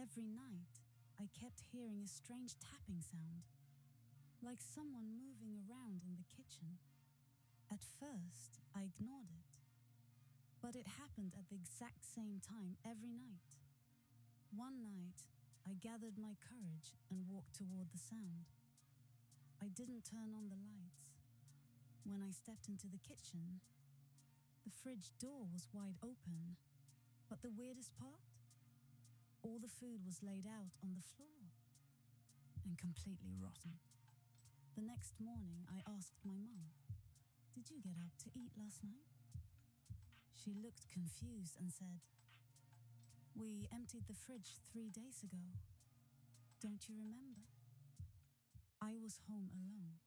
every night, I kept hearing a strange tapping sound, like someone moving around in the kitchen. At first, I ignored it, but it happened at the exact same time every night. One night, I gathered my courage and walked toward the sound. I didn't turn on the lights. When I stepped into the kitchen, the fridge door was wide open, but the weirdest part? All the food was laid out on the floor and completely rotten. The next morning, I asked my mum, "Did you get up to eat last night?" She looked confused and said, "We emptied the fridge 3 days ago. Don't you remember?" I was home alone.